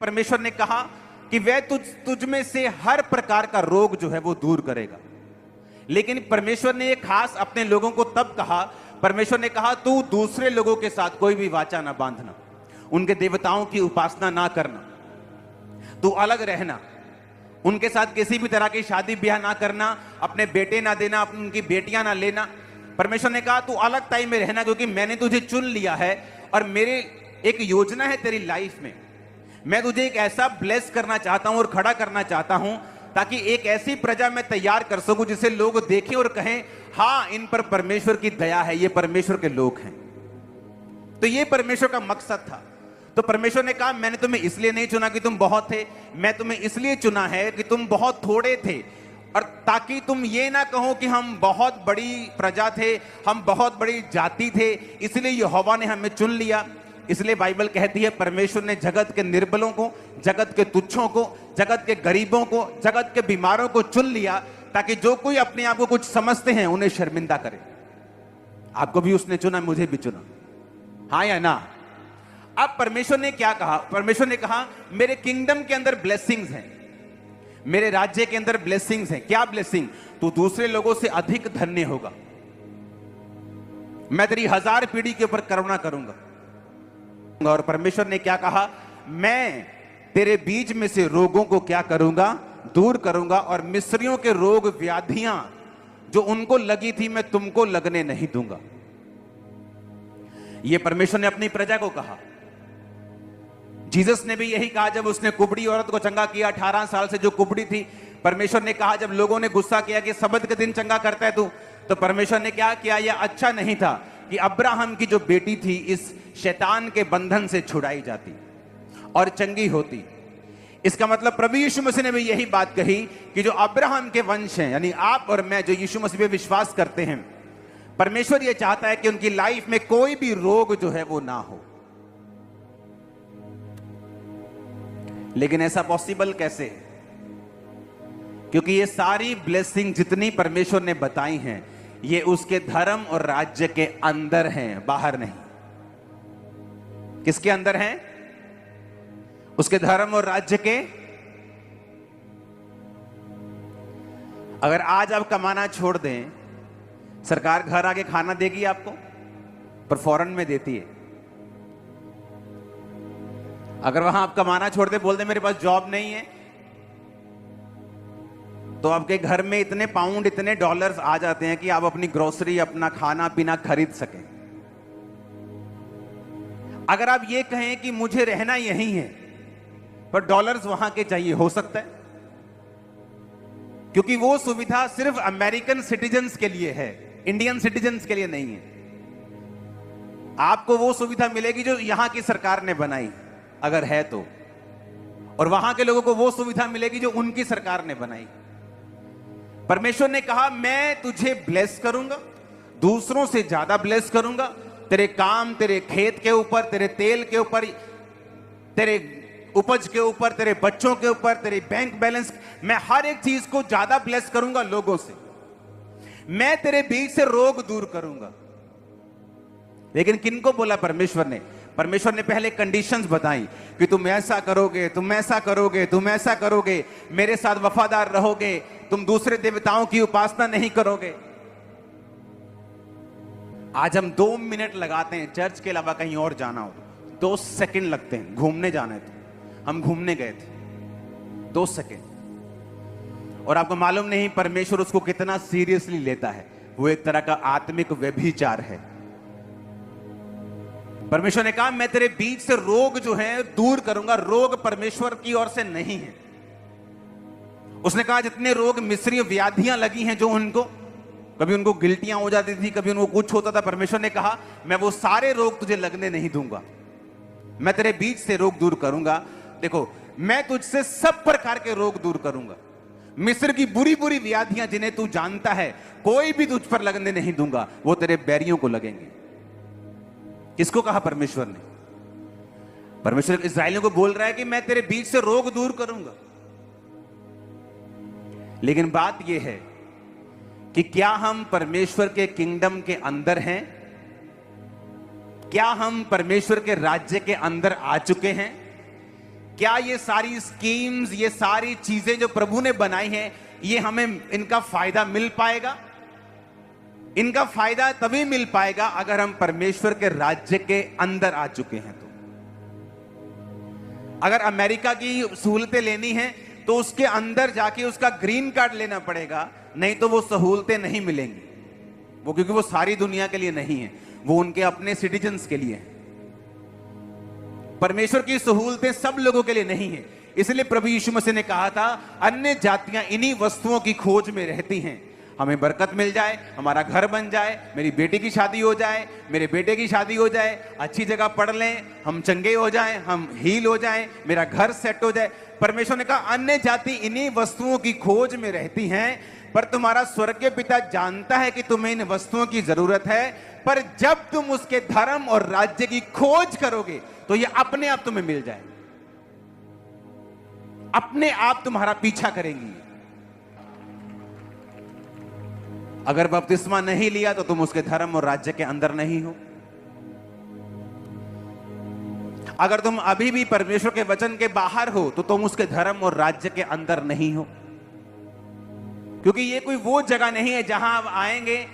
परमेश्वर ने कहा कि वह तुझ में से हर प्रकार का रोग जो है वो दूर करेगा। लेकिन परमेश्वर ने एक खास अपने लोगों को तब कहा, परमेश्वर ने कहा तू दूसरे लोगों के साथ कोई भी वाचा ना बांधना, उनके देवताओं की उपासना ना करना, तू अलग रहना, उनके साथ किसी भी तरह की शादी ब्याह ना करना, अपने बेटे ना देना, उनकी बेटियां ना लेना। परमेश्वर ने कहा तू अलग टाइम में रहना, क्योंकि मैंने तुझे चुन लिया है और मेरे एक योजना है तेरी लाइफ में। मैं तुझे एक ऐसा ब्लेस करना चाहता हूं और खड़ा करना चाहता हूं ताकि एक ऐसी प्रजा मैं तैयार कर सकूं जिसे लोग देखें और कहें हां इन पर परमेश्वर की दया है, ये परमेश्वर के लोग हैं। तो ये परमेश्वर का मकसद था। तो परमेश्वर ने कहा मैंने तुम्हें इसलिए नहीं चुना कि तुम बहुत थे, मैं तुम्हें इसलिए चुना है कि तुम बहुत थोड़े थे, और ताकि तुम ये ना कहो कि हम बहुत बड़ी प्रजा थे, हम बहुत बड़ी जाति थे, इसलिए यहोवा ने हमें चुन लिया। इसलिए बाइबल कहती है परमेश्वर ने जगत के निर्बलों को, जगत के तुच्छों को, जगत के गरीबों को, जगत के बीमारों को चुन लिया ताकि जो कोई अपने आप को कुछ समझते हैं उन्हें शर्मिंदा करे। आपको भी उसने चुना, मुझे भी चुना, हाँ या ना? अब परमेश्वर ने क्या कहा? परमेश्वर ने कहा मेरे किंगडम के अंदर ब्लेसिंग्स हैं, मेरे राज्य के अंदर ब्लेसिंग्स हैं। क्या ब्लेसिंग? तू दूसरे लोगों से अधिक धन्य होगा, मैं तेरी 1000 पीढ़ी के ऊपर करुणा करूंगा। और परमेश्वर ने क्या कहा? मैं तेरे बीच में से रोगों को क्या करूंगा? दूर करूंगा, और मिस्रियों के रोग व्याधियां जो उनको लगी थी मैं तुमको लगने नहीं दूंगा। यह परमेश्वर ने अपनी प्रजा को कहा। जीसस ने भी यही कहा जब उसने कुबड़ी औरत को चंगा किया, 18 साल से जो कुबड़ी थी। परमेश्वर ने कहा जब लोगों ने गुस्सा किया कि सबत के दिन चंगा करता है तू, तो परमेश्वर ने क्या किया? यह अच्छा नहीं था कि अब्राहम की जो बेटी थी इस शैतान के बंधन से छुड़ाई जाती और चंगी होती। इसका मतलब प्रभु यीशु मसीह ने भी यही बात कही कि जो अब्राहम के वंश हैं, यानी आप और मैं जो यीशु मसीह पे विश्वास करते हैं, परमेश्वर यह चाहता है कि उनकी लाइफ में कोई भी रोग जो है वो ना हो। लेकिन ऐसा पॉसिबल कैसे है? क्योंकि ये सारी ब्लेसिंग जितनी परमेश्वर ने बताई हैं ये उसके धर्म और राज्य के अंदर हैं, बाहर नहीं। किसके अंदर हैं? उसके धर्म और राज्य के। अगर आज आप कमाना छोड़ दें, सरकार घर आके खाना देगी आपको, पर फौरन में देती है। अगर वहां आप कमाना छोड़ दे, बोल दे मेरे पास जॉब नहीं है, तो आपके घर में इतने पाउंड, इतने डॉलर्स आ जाते हैं कि आप अपनी ग्रोसरी, अपना खाना पीना खरीद सकें। अगर आप ये कहें कि मुझे रहना यहीं है पर डॉलर्स वहां के चाहिए, हो सकता है, क्योंकि वो सुविधा सिर्फ अमेरिकन सिटीजन्स के लिए है, इंडियन सिटीजन्स के लिए नहीं है। आपको वो सुविधा मिलेगी जो यहां की सरकार ने बनाई, अगर है तो, और वहां के लोगों को वो सुविधा मिलेगी जो उनकी सरकार ने बनाई। परमेश्वर ने कहा मैं तुझे ब्लेस करूंगा, दूसरों से ज्यादा ब्लेस करूंगा, तेरे काम, तेरे खेत के ऊपर, तेरे तेल के ऊपर, तेरे उपज के ऊपर, तेरे बच्चों के ऊपर, तेरे बैंक बैलेंस, मैं हर एक चीज को ज्यादा ब्लेस करूंगा लोगों से। मैं तेरे बीच से रोग दूर करूंगा। लेकिन किनको बोला परमेश्वर ने? परमेश्वर ने पहले कंडीशंस बताई कि तुम ऐसा करोगे, तुम ऐसा करोगे, तुम ऐसा करोगे, मेरे साथ वफादार रहोगे, तुम दूसरे देवताओं की उपासना नहीं करोगे। आज हम 2 मिनट लगाते हैं चर्च के अलावा कहीं और जाना हो, 2 सेकंड लगते हैं। घूमने जाना है तो हम घूमने गए थे, 2 सेकंड, और आपको मालूम नहीं परमेश्वर उसको कितना सीरियसली लेता है। वो एक तरह का आत्मिक व्यभिचार है। परमेश्वर ने कहा मैं तेरे बीच से रोग जो है दूर करूंगा। रोग परमेश्वर की ओर से नहीं है। उसने कहा जितने रोग, मिस्री व्याधियां लगी हैं जो उनको, कभी उनको गिल्टियां हो जाती थी, कभी उनको कुछ होता था, परमेश्वर ने कहा मैं वो सारे रोग तुझे लगने नहीं दूंगा, मैं तेरे बीच से रोग दूर करूंगा। देखो, मैं तुझसे सब प्रकार के रोग दूर करूंगा। मिस्र की बुरी बुरी व्याधियां जिन्हें तू जानता है, कोई भी तुझ पर लगने नहीं दूंगा, वो तेरे बैरियों को लगेंगे। किसको कहा परमेश्वर ने? परमेश्वर इस्राएलियों को बोल रहा है कि मैं तेरे बीच से रोग दूर करूंगा। लेकिन बात यह है कि क्या हम परमेश्वर के किंगडम के अंदर हैं? क्या हम परमेश्वर के राज्य के अंदर आ चुके हैं? क्या ये सारी स्कीम्स, ये सारी चीजें जो प्रभु ने बनाई हैं, ये हमें इनका फायदा मिल पाएगा? इनका फायदा तभी मिल पाएगा अगर हम परमेश्वर के राज्य के अंदर आ चुके हैं। तो अगर अमेरिका की सहूलतें लेनी है तो उसके अंदर जाके उसका ग्रीन कार्ड लेना पड़ेगा, नहीं तो वो सहूलतें नहीं मिलेंगी। वो क्योंकि वो सारी दुनिया के लिए नहीं है, वो उनके अपने सिटीजन्स के लिए है। परमेश्वर की सहूलतें सब लोगों के लिए नहीं है। इसलिए प्रभु यीशु मसीह ने कहा था, अन्य जातियां इन्हीं वस्तुओं की खोज में रहती हैं। हमें बरकत मिल जाए, हमारा घर बन जाए, मेरी बेटी की शादी हो जाए, मेरे बेटे की शादी हो जाए, अच्छी जगह पढ़ लें, हम चंगे हो जाएं, हम हील हो जाएं, मेरा घर सेट हो जाए। परमेश्वर ने कहा, अन्य जाति इन्हीं वस्तुओं की खोज में रहती हैं, पर तुम्हारा स्वर्गीय पिता जानता है कि तुम्हें इन वस्तुओं की जरूरत है, पर जब तुम उसके धर्म और राज्य की खोज करोगे तो ये अपने आप तुम्हें मिल जाए, अपने आप तुम्हारा पीछा करेंगी। अगर बपतिस्मा नहीं लिया तो तुम उसके धर्म और राज्य के अंदर नहीं हो। अगर तुम अभी भी परमेश्वर के वचन के बाहर हो तो तुम उसके धर्म और राज्य के अंदर नहीं हो, क्योंकि ये कोई वो जगह नहीं है जहां आप आएंगे,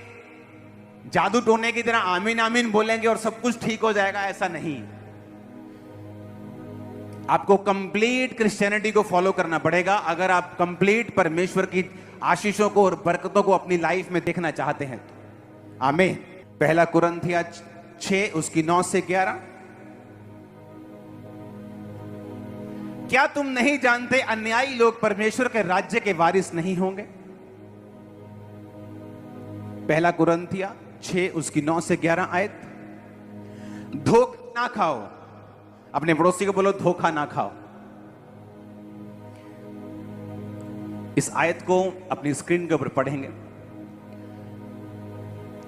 जादू टोने की तरह आमीन आमीन बोलेंगे और सब कुछ ठीक हो जाएगा। ऐसा नहीं। आपको कंप्लीट क्रिश्चियनिटी को फॉलो करना पड़ेगा अगर आप कंप्लीट परमेश्वर की आशीषों को और बरकतों को अपनी लाइफ में देखना चाहते हैं तो। आमीन। पहला कुरिन्थिया 6 उसकी 9 से 11। क्या तुम नहीं जानते अन्यायी लोग परमेश्वर के राज्य के वारिस नहीं होंगे? पहला कुरिन्थिया 6 उसकी 9 से 11 आयत। धोखा ना खाओ। अपने पड़ोसी को बोलो, धोखा ना खाओ। इस आयत को अपनी स्क्रीन के ऊपर पढ़ेंगे।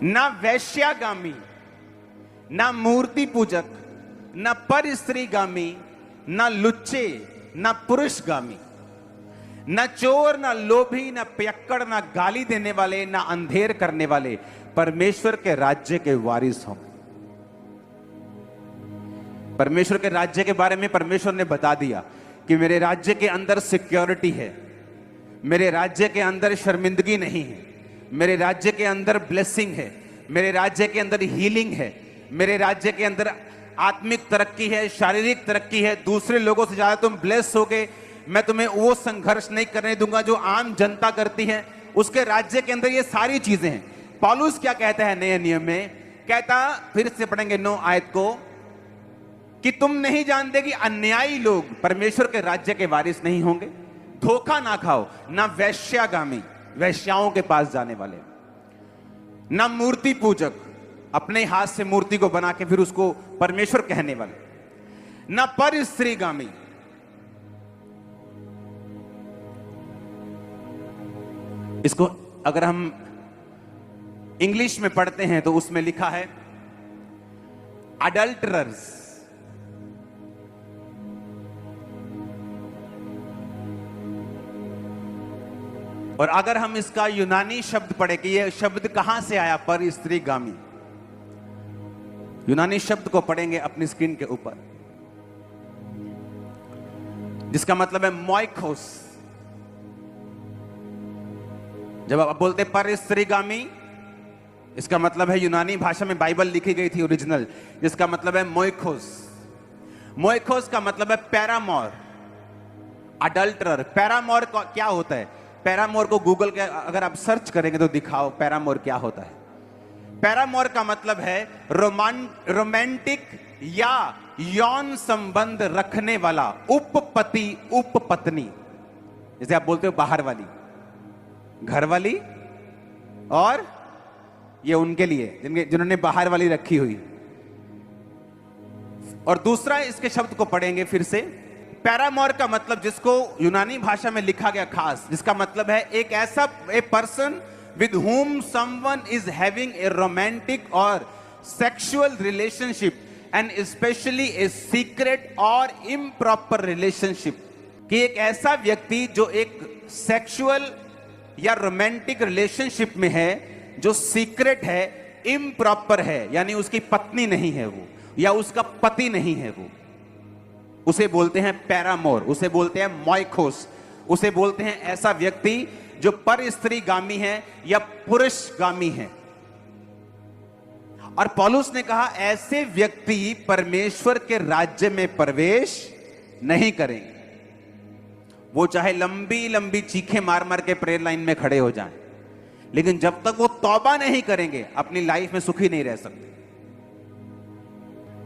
ना वैश्यागामी, ना मूर्ति पूजक, ना पर स्त्रीगामी, ना लुच्चे, ना पुरुषगामी, ना चोर, ना लोभी, ना पियक्कड़, ना गाली देने वाले, ना अंधेर करने वाले परमेश्वर के राज्य के वारिस होंगे। परमेश्वर के राज्य के बारे में परमेश्वर ने बता दिया कि मेरे राज्य के अंदर सिक्योरिटी है, मेरे राज्य के अंदर शर्मिंदगी नहीं है, मेरे राज्य के अंदर ब्लेसिंग है, मेरे राज्य के अंदर हीलिंग है, मेरे राज्य के अंदर आत्मिक तरक्की है, शारीरिक तरक्की है। दूसरे लोगों से ज्यादा तुम ब्लेस होगे। मैं तुम्हें वो संघर्ष नहीं करने दूंगा जो आम जनता करती है। उसके राज्य के अंदर ये सारी चीजें हैं। पौलुस क्या कहता है नए नियम में? कहता, फिर से पढ़ेंगे 9 आयत को, कि तुम नहीं जानते कि अन्यायी लोग परमेश्वर के राज्य के वारिस नहीं होंगे। धोखा ना खाओ। ना वैश्यागामी, वैश्याओं के पास जाने वाले, ना मूर्ति पूजक, अपने हाथ से मूर्ति को बना के फिर उसको परमेश्वर कहने वाले, ना पर स्त्रीगामी। इसको अगर हम इंग्लिश में पढ़ते हैं तो उसमें लिखा है अडल्टरर्स। और अगर हम इसका यूनानी शब्द पढ़े कि यह शब्द कहां से आया, पर स्त्रीगामी, यूनानी शब्द को पढ़ेंगे अपनी स्क्रीन के ऊपर, जिसका मतलब है मोइकोस। जब आप बोलते पर स्त्रीगामी, इसका मतलब है, यूनानी भाषा में बाइबल लिखी गई थी ओरिजिनल, जिसका मतलब है मोइकोस। मोइकोस का मतलब है पैरामोर, अडल्टरर। पैरामोर क्या होता है? पैरामोर को गूगल के अगर आप सर्च करेंगे तो दिखाओ पैरामोर क्या होता है। पैरामोर का मतलब है रोमांटिक या यौन संबंध रखने वाला उपपति, उपपत्नी। जैसे आप बोलते हो बाहर वाली, घर वाली, और ये उनके लिए जिन्होंने बाहर वाली रखी हुई। और दूसरा इसके शब्द को पढ़ेंगे फिर से। पैरामोर का मतलब, जिसको यूनानी भाषा में लिखा गया खास, जिसका मतलब है एक ऐसा, a person with whom someone is having a romantic or sexual relationship and especially a secret or improper relationship. कि एक ऐसा व्यक्ति जो एक सेक्सुअल या रोमांटिक रिलेशनशिप में है, जो सीक्रेट है, इम्प्रॉपर है, यानी उसकी पत्नी नहीं है वो, या उसका पति नहीं है वो। उसे बोलते हैं पैरामोर, उसे बोलते हैं मोइकोस, उसे बोलते हैं ऐसा व्यक्ति जो पर स्त्रीगामी है या पुरुषगामी है। और पौलुस ने कहा ऐसे व्यक्ति परमेश्वर के राज्य में प्रवेश नहीं करेंगे। वो चाहे लंबी लंबी चीखें मार मार के प्रेयर लाइन में खड़े हो जाएं, लेकिन जब तक वो तौबा नहीं करेंगे अपनी लाइफ में सुखी नहीं रह सकते।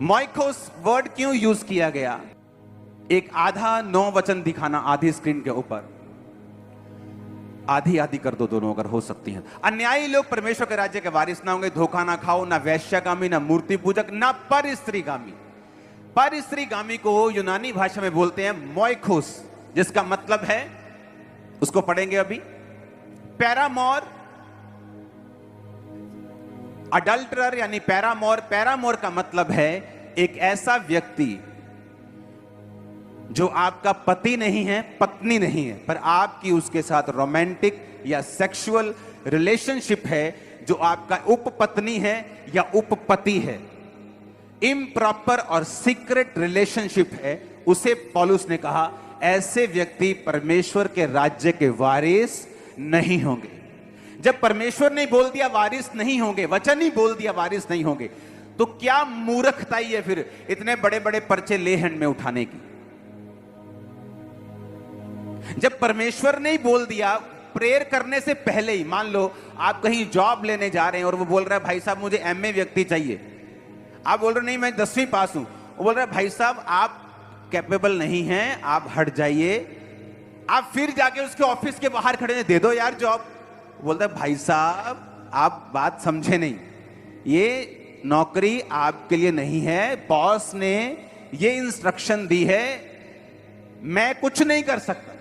मोइकोस वर्ड क्यों यूज किया गया? एक आधा 9 वचन दिखाना आधी स्क्रीन के ऊपर, आधी आधी कर दो दोनों अगर हो सकती है। अन्यायी लोग परमेश्वर के राज्य के वारिस ना होंगे। धोखा ना खाओ, ना वैश्यगामी, ना मूर्ति पूजक, ना पर स्त्रीगामी। पर स्त्रीगामी को यूनानी भाषा में बोलते हैं मोइकोस, जिसका मतलब है, उसको पढ़ेंगे अभी, पैरामोर, अडल्टरर यानी पैरामोर। पैरामोर का मतलब है एक ऐसा व्यक्ति जो आपका पति नहीं है, पत्नी नहीं है, पर आपकी उसके साथ रोमांटिक या सेक्सुअल रिलेशनशिप है, जो आपका उपपत्नी है या उपपति है, इम्प्रॉपर और सीक्रेट रिलेशनशिप है, उसे पौलुस ने कहा ऐसे व्यक्ति परमेश्वर के राज्य के वारिस नहीं होंगे। जब परमेश्वर ने बोल दिया वारिस नहीं होंगे, वचन ही बोल दिया वारिस नहीं होंगे, तो क्या मूर्खताई है फिर इतने बड़े बड़े पर्चे ले हैंड में उठाने की? जब परमेश्वर ने ही बोल दिया, प्रेयर करने से पहले ही, मान लो आप कहीं जॉब लेने जा रहे हैं और वो बोल रहा है भाई साहब मुझे एमए व्यक्ति चाहिए, आप बोल रहे नहीं मैं 10वीं पास हूं, वो बोल रहा है भाई साहब आप कैपेबल नहीं हैं, आप हट जाइए। आप फिर जाके उसके ऑफिस के बाहर खड़े हैं, दे दो यार जॉब। बोलता है भाई साहब आप बात समझे नहीं, ये नौकरी आपके लिए नहीं है, बॉस ने ये इंस्ट्रक्शन दी है, मैं कुछ नहीं कर सकता।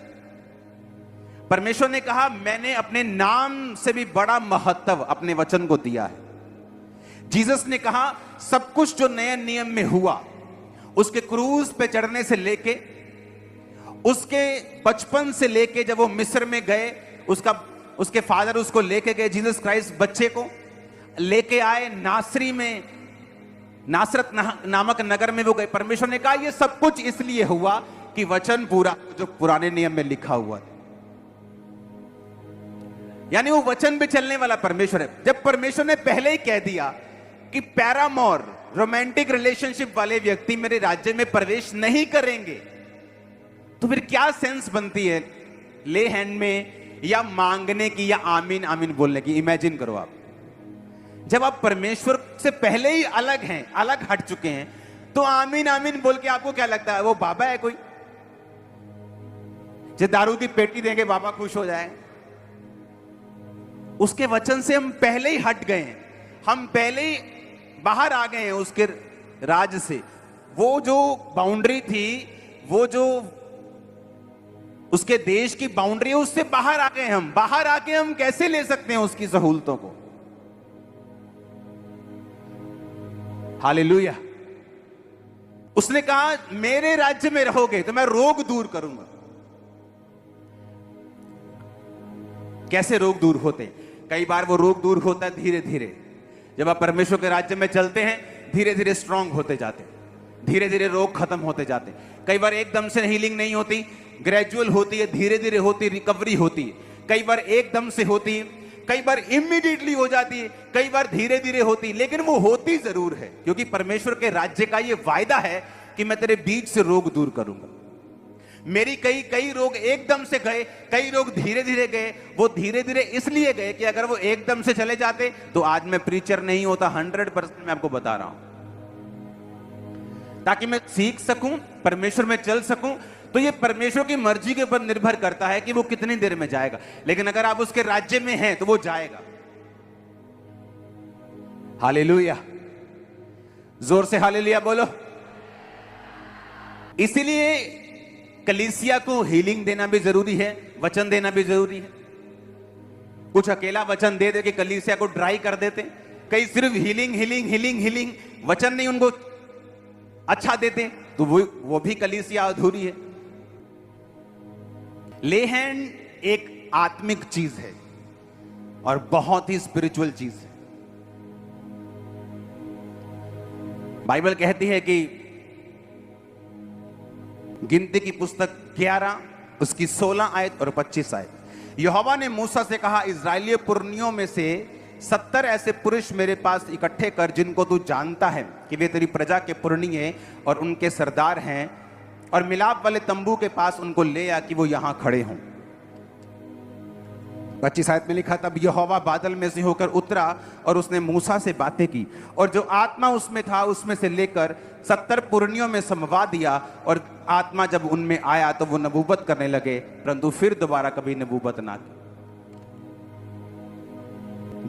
परमेश्वर ने कहा मैंने अपने नाम से भी बड़ा महत्व अपने वचन को दिया है। जीसस ने कहा सब कुछ जो नए नियम में हुआ, उसके क्रूज पे चढ़ने से लेके, उसके बचपन से लेके जब वो मिस्र में गए, उसके फादर उसको लेके गए, जीसस क्राइस्ट बच्चे को लेके आए नासरी में, नासरत नामक नगर में वो गए। परमेश्वर ने कहा ये सब कुछ इसलिए हुआ कि वचन पूरा जो पुराने नियम में लिखा हुआ है, यानी वो वचन पे चलने वाला परमेश्वर है। जब परमेश्वर ने पहले ही कह दिया कि पैरामोर, रोमांटिक रिलेशनशिप वाले व्यक्ति मेरे राज्य में प्रवेश नहीं करेंगे, तो फिर क्या सेंस बनती है ले हैंड में या मांगने की या आमीन आमीन बोलने की? इमेजिन करो आप, जब आप परमेश्वर से पहले ही अलग हैं, अलग हट चुके हैं, तो आमीन आमीन बोल के आपको क्या लगता है वो बाबा है कोई, जो दारू की पेटी देंगे बाबा खुश हो जाए? उसके वचन से हम पहले ही हट गए हैं, हम पहले ही बाहर आ गए हैं उसके राज से। वो जो बाउंड्री थी, वो जो उसके देश की बाउंड्री है, उससे बाहर आ गए हम। बाहर आके हम कैसे ले सकते हैं उसकी सहूलतों को? हालेलुया। उसने कहा मेरे राज्य में रहोगे तो मैं रोग दूर करूंगा। कैसे रोग दूर होते? कई बार वो रोग दूर होता है धीरे धीरे। जब आप परमेश्वर के राज्य में चलते हैं, धीरे धीरे स्ट्रांग होते जाते हैं, धीरे धीरे रोग खत्म होते जाते हैं। कई बार एकदम से हीलिंग नहीं होती, ग्रेजुअल होती है, धीरे धीरे होती, रिकवरी होती है। कई बार एकदम से होती है, कई बार इमीडिएटली हो जाती है, कई बार धीरे धीरे होती, लेकिन वो होती जरूर है, क्योंकि परमेश्वर के राज्य का ये वायदा है कि मैं तेरे बीच से रोग दूर करूंगा। मेरी कई रोग एकदम से गए, कई रोग धीरे धीरे गए। वो धीरे धीरे इसलिए गए कि अगर वो एकदम से चले जाते तो आज मैं प्रीचर नहीं होता। 100% मैं आपको बता रहा हूं, ताकि मैं सीख सकूं, परमेश्वर में चल सकूं। तो ये परमेश्वर की मर्जी के ऊपर निर्भर करता है कि वो कितनी देर में जाएगा, लेकिन अगर आप उसके राज्य में हैं तो वो जाएगा। हालेलुया, जोर से हालेलुया बोलो। इसीलिए कलीसिया को हीलिंग देना भी जरूरी है, वचन देना भी जरूरी है। कुछ अकेला वचन दे दे के कलीसिया को ड्राई कर देते, कई सिर्फ हीलिंग हीलिंग हीलिंग हीलिंग, वचन नहीं उनको अच्छा देते, तो वो भी कलीसिया अधूरी है। ले हैंड एक आत्मिक चीज है और बहुत ही स्पिरिचुअल चीज है। बाइबल कहती है कि गिनती की पुस्तक 11 उसकी 16 आयत और 25 आयत। यहोवा ने मूसा से कहा, इस्राएली पुरनियों में से 70 ऐसे पुरुष मेरे पास इकट्ठे कर जिनको तू जानता है कि वे तेरी प्रजा के पुरनिये और उनके सरदार हैं, और मिलाप वाले तंबू के पास उनको ले आ कि वो यहां खड़े हों। 25 आयत में लिखा, तब यहोवा बादल में से होकर उतरा और उसने मूसा से बातें की, और जो आत्मा उसमें था उसमें से लेकर 70 पुरनियों में समवा दिया, और आत्मा जब उनमें आया तो वो नबूवत करने लगे, परंतु फिर दोबारा कभी नबूवत ना की।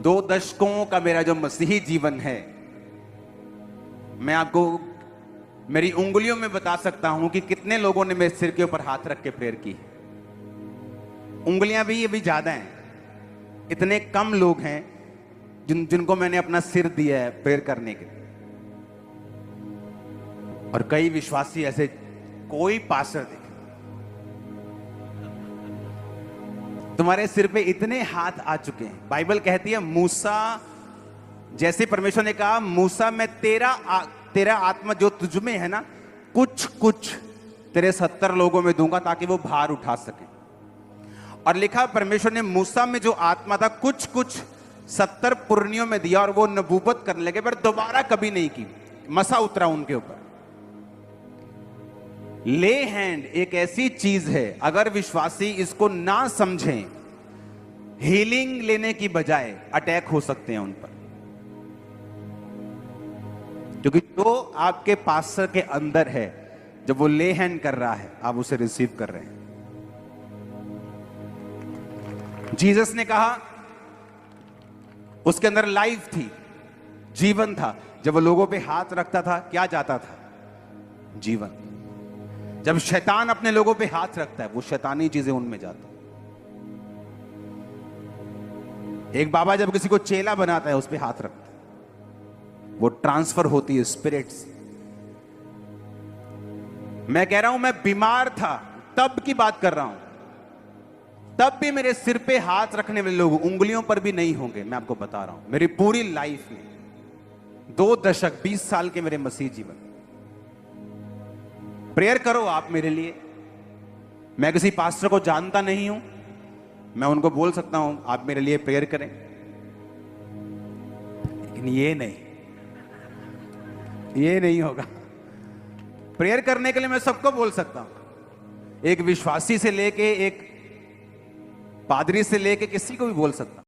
2 दशकों का मेरा जो मसीही जीवन है, मैं आपको मेरी उंगलियों में बता सकता हूं कि कितने लोगों ने मेरे सिर के ऊपर हाथ रख के प्रेयर की। उंगलियां भी अभी ज्यादा हैं, इतने कम लोग हैं जिनको मैंने अपना सिर दिया है प्रेयर करने के। और कई विश्वासी ऐसे, कोई पास्टर देखे तुम्हारे सिर पे इतने हाथ आ चुके हैं। बाइबल कहती है मूसा, जैसे परमेश्वर ने कहा मूसा मैं तेरा आत्मा जो तुझ में है ना, कुछ तेरे 70 लोगों में दूंगा ताकि वो भार उठा सके। और लिखा परमेश्वर ने मूसा में जो आत्मा था कुछ 70 पुरनियों में दिया, और वो नबूवत करने लगे, पर दोबारा कभी नहीं की। मसा उतरा उनके ऊपर। ले हैंड एक ऐसी चीज है, अगर विश्वासी इसको ना समझें, हीलिंग लेने की बजाय अटैक हो सकते हैं उन पर। क्योंकि जो आपके पास्टर के अंदर है, जब वो ले हैंड कर रहा है, आप उसे रिसीव कर रहे हैं। जीसस ने कहा उसके अंदर लाइफ थी, जीवन था। जब वो लोगों पे हाथ रखता था, क्या जाता था? जीवन। जब शैतान अपने लोगों पे हाथ रखता है, वो शैतानी चीजें उनमें जाती। एक बाबा जब किसी को चेला बनाता है, उस पे हाथ रखता है, वो ट्रांसफर होती है स्पिरिट्स। मैं कह रहा हूं, मैं बीमार था तब की बात कर रहा हूं, तब भी मेरे सिर पे हाथ रखने वाले लोग उंगलियों पर भी नहीं होंगे। मैं आपको बता रहा हूं, मेरी पूरी लाइफ में 2 दशक 20 साल के मेरे मसीह जीवन। प्रेयर करो आप मेरे लिए। मैं किसी पास्टर को जानता नहीं हूं, मैं उनको बोल सकता हूं आप मेरे लिए प्रेयर करें, लेकिन ये नहीं होगा। प्रेयर करने के लिए मैं सबको बोल सकता हूं, एक विश्वासी से लेके एक पादरी से लेके किसी को भी बोल सकता हूं।